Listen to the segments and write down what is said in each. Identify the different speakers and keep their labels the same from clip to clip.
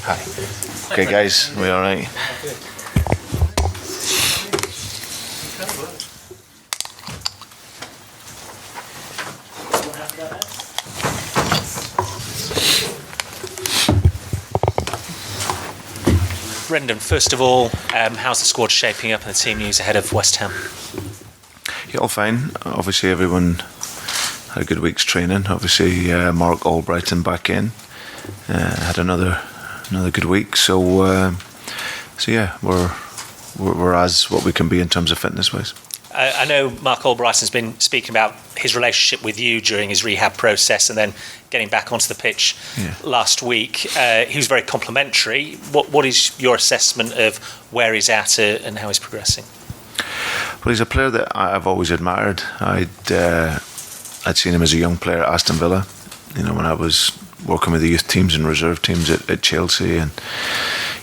Speaker 1: Hi. Okay, guys, we all right?
Speaker 2: Brendan, first of all, how's the squad shaping up and the team news ahead of West Ham?
Speaker 1: Yeah, all fine. Obviously, everyone had a good week's training. Obviously, Mark Albrighton back in had another good week. So yeah, we're as what we can be in terms of fitness wise.
Speaker 2: I know Mark Albrighton's been speaking about his relationship with you during his rehab process and then getting back onto the pitch last week. He was very complimentary. What is your assessment of where he's at and how he's progressing?
Speaker 1: Well, he's a player that I've always admired. I'd seen him as a young player at Aston Villa, when I was working with the youth teams and reserve teams at Chelsea, and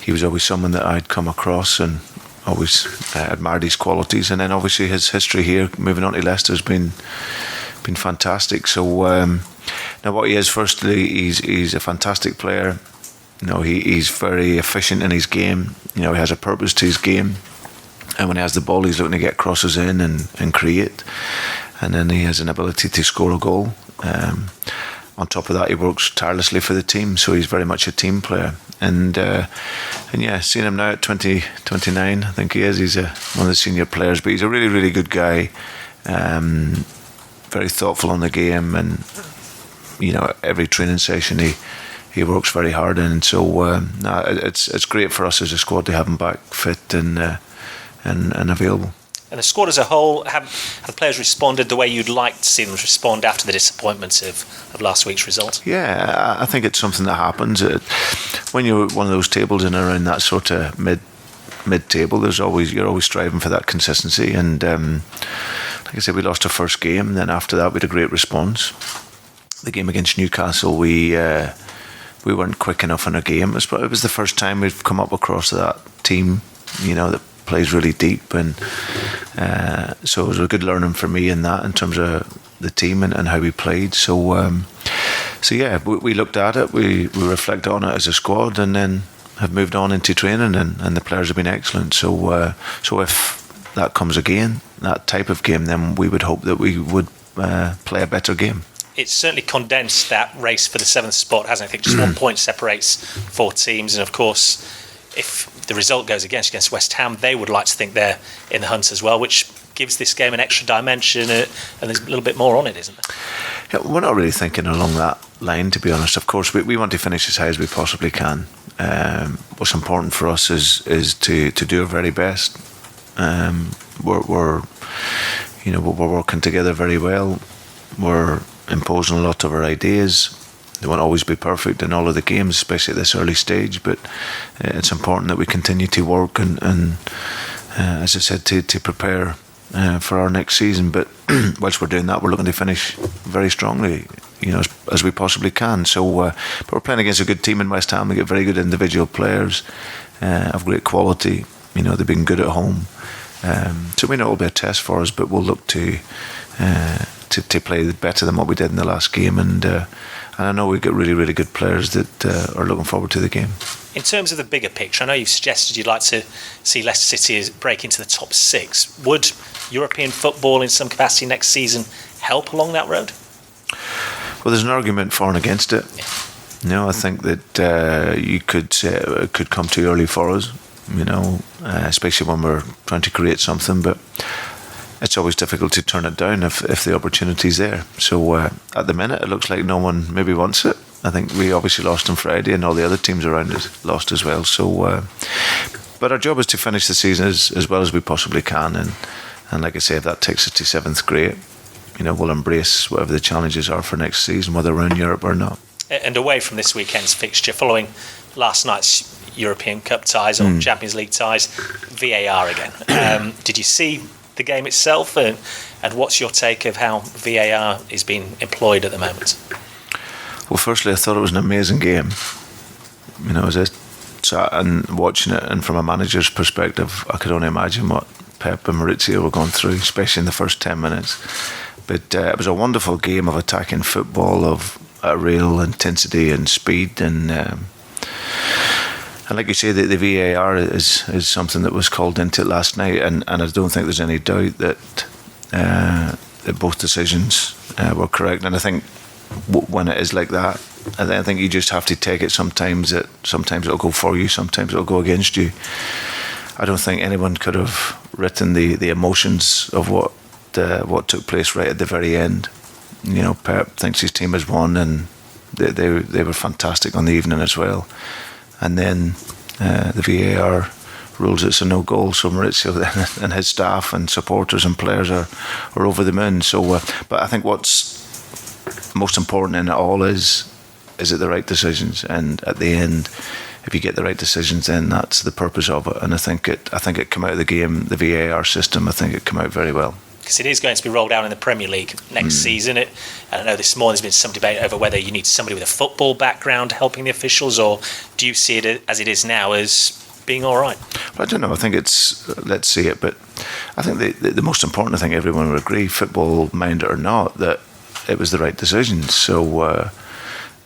Speaker 1: he was always someone that I'd come across and always admired his qualities. And then obviously his history here, moving on to Leicester, has been fantastic. So now what he is, firstly, he's a fantastic player. He's very efficient in his game. He has a purpose to his game, and when he has the ball, he's looking to get crosses in and create. And then he has an ability to score a goal. On top of that, he works tirelessly for the team, so he's very much a team player. And yeah, seeing him now at 29, I think he is. He's one of the senior players, but he's a really, really good guy. Very thoughtful on the game, and every training session he works very hard in. And so it's great for us as a squad to have him back fit and available.
Speaker 2: And the squad as a whole, have the players responded the way you'd like to see them respond after the disappointment of last week's result?
Speaker 1: Yeah, I think it's something that happens. When you're one of those tables in around that sort of mid-table, you're always striving for that consistency. And like I said, we lost our first game. Then after that, we had a great response. The game against Newcastle, we weren't quick enough in our game. It was the first time we've come up across that team, that plays really deep, and so it was a good learning for me in terms of the team and how we played. So yeah, we looked at it, we reflected on it as a squad, and then have moved on into training, and the players have been excellent. So if that comes again, that type of game, then we would hope that we would play a better game.
Speaker 2: It's certainly condensed that race for the 7th spot, hasn't it? I think just 1 point separates 4 teams, and of course, if the result goes against West Ham, they would like to think they're in the hunt as well, which gives this game an extra dimension, and there's a little bit more on it, isn't there?
Speaker 1: Yeah, we're not really thinking along that line, to be honest. Of course, we want to finish as high as we possibly can. What's important for us is to do our very best. We're working together very well. We're imposing a lot of our ideas. They won't always be perfect in all of the games, especially at this early stage, but it's important that we continue to work and as I said, to prepare for our next season. But whilst we're doing that, we're looking to finish very strongly, as we possibly can. So but we're playing against a good team in West Ham. We get very good individual players of great quality. They've been good at home. So we know it'll be a test for us, but we'll look to play better than what we did in the last game, and I know we've got really, really good players that are looking forward to the game.
Speaker 2: In terms of the bigger picture, I know you've suggested you'd like to see Leicester City break into the top 6. Would European football in some capacity next season help along that road?
Speaker 1: Well, there's an argument for and against it. I think that you could say it could come too early for us, especially when we're trying to create something, but it's always difficult to turn it down if the opportunity's there. So at the minute, it looks like no one maybe wants it. I think we obviously lost on Friday, and all the other teams around us lost as well. So, but our job is to finish the season as well as we possibly can. And like I say, if that takes us to 7th, great. We'll embrace whatever the challenges are for next season, whether we're in Europe or not.
Speaker 2: And away from this weekend's fixture, following last night's European Cup ties or Champions League ties, VAR again. Did you see the game itself, and what's your take of how VAR is being employed at the moment?
Speaker 1: Well, firstly, I thought it was an amazing game. As I sat and watching it, and from a manager's perspective, I could only imagine what Pep and Maurizio were going through, especially in the first 10 minutes. But it was a wonderful game of attacking football, of real intensity and speed, and And like you say, the VAR is something that was called into it last night, and I don't think there's any doubt that both decisions were correct. And I think when it is like that, I think you just have to take it. Sometimes it'll go for you, sometimes it'll go against you. I don't think anyone could have written the emotions of what took place right at the very end. You know, Pep thinks his team has won, and they were fantastic on the evening as well. And then the VAR rules it's a no goal. So Maurizio and his staff and supporters and players are over the moon. So, but I think what's most important in it all is it the right decisions? And at the end, if you get the right decisions, then that's the purpose of it. And I think it came out of the game, the VAR system. I think it came out very well.
Speaker 2: Because it is going to be rolled out in the Premier League next season. And I know this morning there's been some debate over whether you need somebody with a football background helping the officials, or do you see it as it is now as being all right?
Speaker 1: Well, I don't know. I think it's, let's see it, but I think the most important thing, everyone would agree, football minded or not, that it was the right decision. So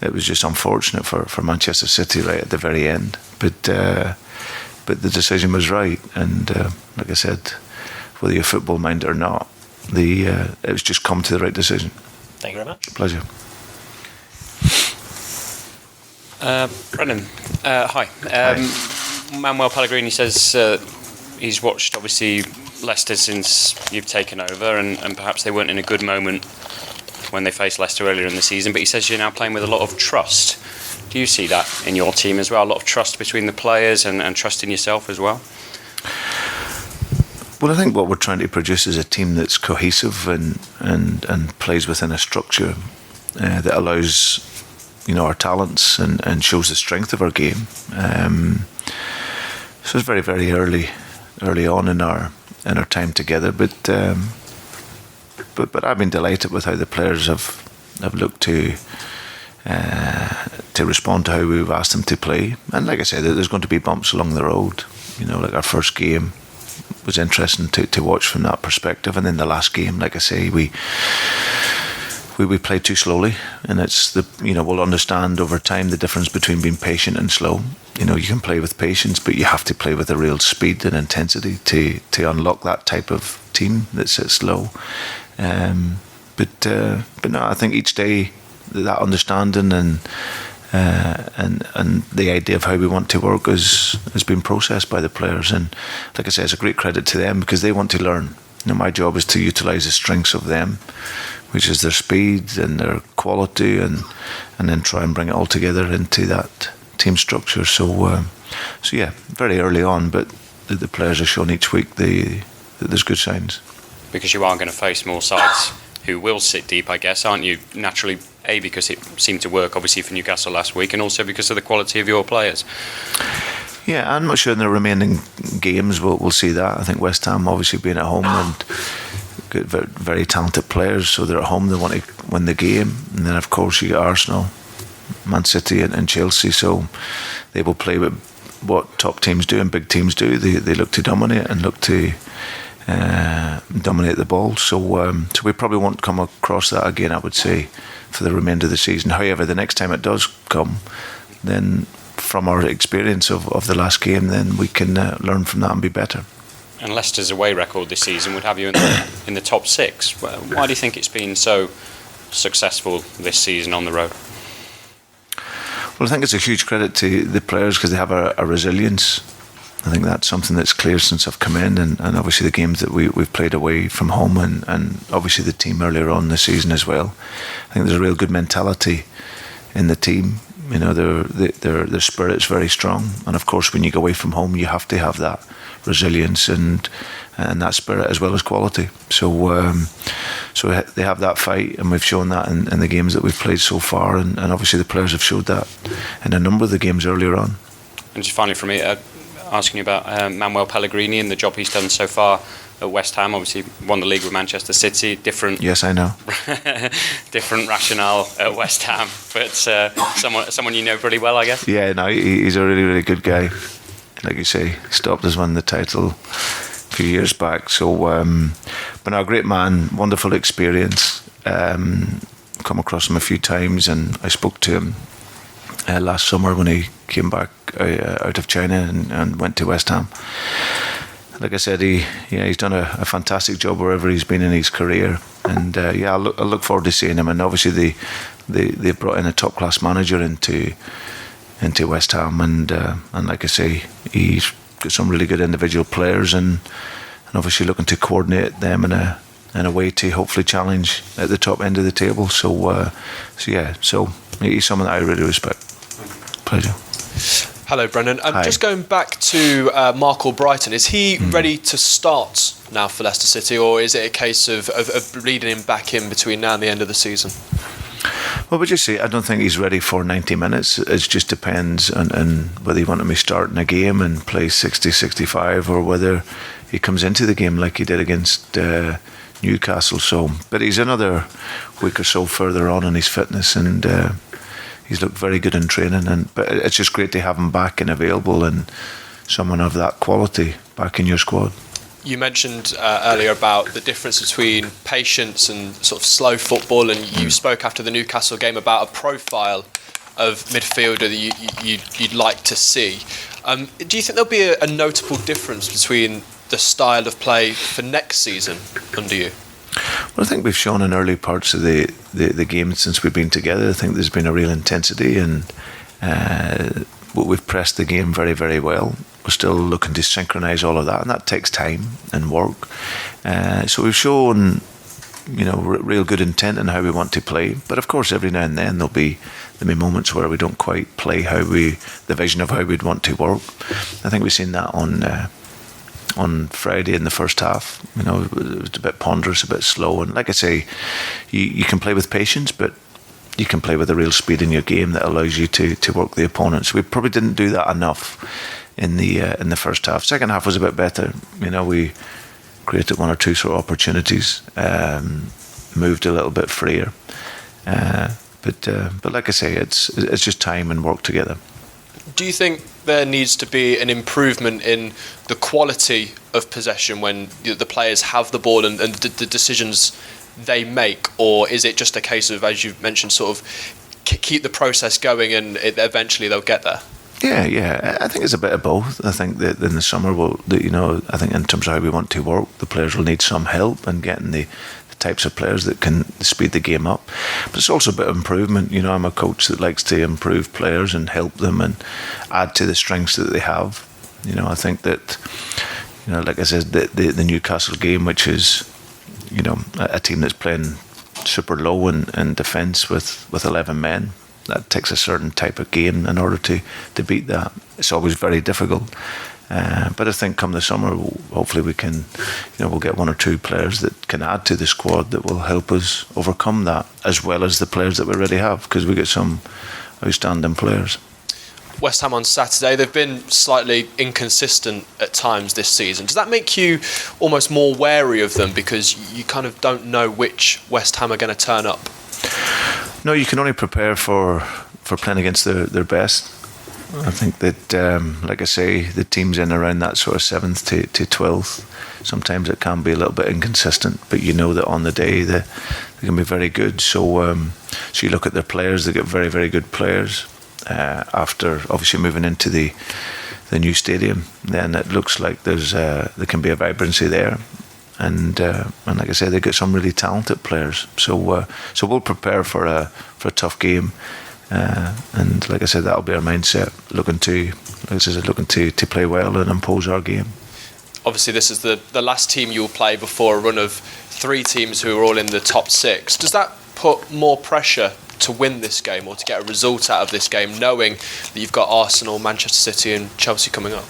Speaker 1: it was just unfortunate for Manchester City right at the very end. But the decision was right. And like I said, whether you're football minded or not, it was just come to the right decision.
Speaker 2: Thank you very much.
Speaker 1: Pleasure.
Speaker 3: Brendan, hi. Manuel Pellegrini says he's watched, obviously, Leicester since you've taken over, and perhaps they weren't in a good moment when they faced Leicester earlier in the season, but he says you're now playing with a lot of trust. Do you see that in your team as well? A lot of trust between the players and trust in yourself as well?
Speaker 1: Well, I think what we're trying to produce is a team that's cohesive and plays within a structure that allows, you know, our talents and shows the strength of our game. So it's very, very early on in our time together, but I've been delighted with how the players have looked to respond to how we've asked them to play. And like I said, there's going to be bumps along the road. You know, like our first game was interesting to watch from that perspective, and then the last game, like I say, we played too slowly, and we'll understand over time the difference between being patient and slow. You know, you can play with patience, but you have to play with a real speed and intensity to unlock that type of team that sits slow. But no, I think each day that understanding and the idea of how we want to work has been processed by the players, and like I say, it's a great credit to them because they want to learn. You know, my job is to utilise the strengths of them, which is their speed and their quality, and then try and bring it all together into that team structure. So yeah, very early on, but the players have shown each week that there's good signs.
Speaker 3: Because you are going to face more sides who will sit deep, I guess, aren't you? Naturally, because it seemed to work, obviously, for Newcastle last week, and also because of the quality of your players.
Speaker 1: Yeah, I'm not sure in the remaining games we'll see that. I think West Ham obviously being at home and good, very, very talented players, so they're at home, they want to win the game. And then, of course, you get Arsenal, Man City and Chelsea, so they will play with what top teams do and big teams do. They look to dominate and look to dominate the ball. So we probably won't come across that again, I would say, for the remainder of the season. However, the next time it does come, then from our experience of the last game, then we can learn from that and be better.
Speaker 3: And Leicester's away record this season would have you in the top six. Why do you think it's been so successful this season on the road?
Speaker 1: Well, I think it's a huge credit to the players because they have a resilience. I think that's something that's clear since I've come in, and obviously the games that we've played away from home, and obviously the team earlier on this season as well. I think there's a real good mentality in the team. You know, their spirit's very strong, and of course when you go away from home you have to have that resilience and that spirit as well as quality. So they have that fight, and we've shown that in the games that we've played so far, and obviously the players have showed that in a number of the games earlier on.
Speaker 3: And just finally from me, asking you about Manuel Pellegrini and the job he's done so far at West Ham. Obviously won the league with Manchester City. Different.
Speaker 1: Yes, I know.
Speaker 3: Different rationale at West Ham, but someone you know pretty well, I guess.
Speaker 1: Yeah, no, he's a really, really good guy. Like you say, he stopped us winning the title a few years back. So, but no, a great man, wonderful experience. Come across him a few times, and I spoke to him last summer when he came back out of China and went to West Ham. Like I said, he's done a fantastic job wherever he's been in his career, and I look forward to seeing him. And obviously they brought in a top class manager into West Ham, and like I say, he's got some really good individual players, and obviously looking to coordinate them in a way to hopefully challenge at the top end of the table. So he's someone that I really respect. Pleasure.
Speaker 4: Hello, Brendan.
Speaker 1: Hi.
Speaker 4: Just going back to Mark Albrighton, is he ready to start now for Leicester City, or is it a case of leading him back in between now and the end of the season?
Speaker 1: Well, would you say, I don't think he's ready for 90 minutes. It just depends on whether you want him to start in a game and play 60, 65, or whether he comes into the game like he did against Newcastle. But he's another week or so further on in his fitness, and he's looked very good in training. But it's just great to have him back and available, and someone of that quality back in your squad.
Speaker 4: You mentioned earlier about the difference between patience and sort of slow football, and you spoke after the Newcastle game about a profile of midfielder that you'd like to see. Do you think there'll be a notable difference between the style of play for next season under you?
Speaker 1: Well, I think we've shown in early parts of the game since we've been together, I think there's been a real intensity, and we've pressed the game very, very well. We're still looking to synchronise all of that, and that takes time and work. So we've shown, real good intent in how we want to play. But of course, every now and then there'll be moments where we don't quite play the vision of how we'd want to work. I think we've seen that on Friday in the first half. It was a bit ponderous, a bit slow, and like I say, you can play with patience, but you can play with a real speed in your game that allows you to work the opponents. We probably didn't do that enough in the first half. Second half was a bit better. We created one or two sort of opportunities, moved a little bit freer. But like I say, it's just time and work together.
Speaker 4: Do you think there needs to be an improvement in the quality of possession when the players have the ball and the decisions they make, or is it just a case of, as you've mentioned, sort of keep the process going and eventually they'll get there?
Speaker 1: Yeah. I think it's a bit of both. I think that in the summer, I think in terms of how we want to work, the players will need some help in getting the types of players that can speed the game up. But it's also a bit of improvement. I'm a coach that likes to improve players and help them and add to the strengths that they have. I think that, like I said, the Newcastle game, which is, a team that's playing super low in defence with 11 men, that takes a certain type of game in order to beat that. It's always very difficult. But I think come the summer, hopefully we can, we'll get one or two players that can add to the squad that will help us overcome that, as well as the players that we already have, because we get some outstanding players.
Speaker 4: West Ham on Saturday, they've been slightly inconsistent at times this season. Does that make you almost more wary of them because you kind of don't know which West Ham are going to turn up?
Speaker 1: No, you can only prepare for playing against their best. I think that, like I say, the teams in around that sort of 7th to 12th, sometimes it can be a little bit inconsistent, but you know that on the day they can be very good. So you look at their players, they get very, very good players. After obviously moving into the new stadium, then it looks like there can be a vibrancy there. And like I say, they get some really talented players. So we'll prepare for a tough game. And like I said, that'll be our mindset, looking to play well and impose our game.
Speaker 4: Obviously, this is the last team you'll play before a run of 3 teams who are all in the top 6. Does that put more pressure to win this game or to get a result out of this game, knowing that you've got Arsenal, Manchester City and Chelsea coming up?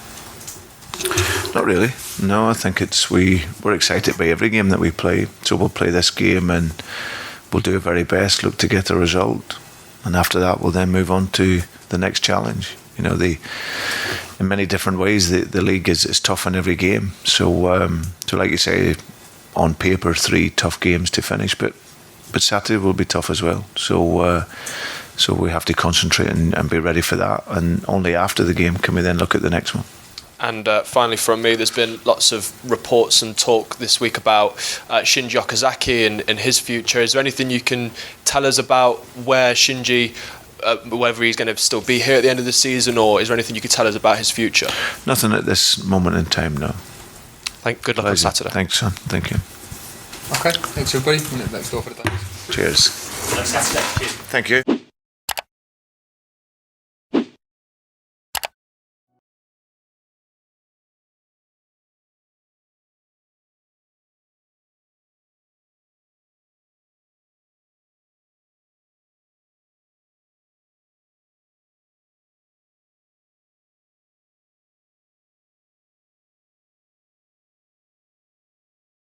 Speaker 1: Not really. No, I think we're excited by every game that we play. So we'll play this game and we'll do our very best, look to get a result. And after that, we'll then move on to the next challenge. In many different ways, the league is tough in every game. So like you say, on paper, 3 tough games to finish, but Saturday will be tough as well. So we have to concentrate and be ready for that. And only after the game can we then look at the next one.
Speaker 4: And finally from me, there's been lots of reports and talk this week about Shinji Okazaki and his future. Is there anything you can tell us about where Shinji whether he's going to still be here at the end of the season, or is there anything you could tell us about his future?
Speaker 1: Nothing at this moment in time, no.
Speaker 4: Good luck on Saturday.
Speaker 1: Thanks, son. Thank you.
Speaker 5: Okay, thanks everybody. Next door for the thanks.
Speaker 1: Cheers.
Speaker 2: Saturday. Cheers.
Speaker 1: Thank you.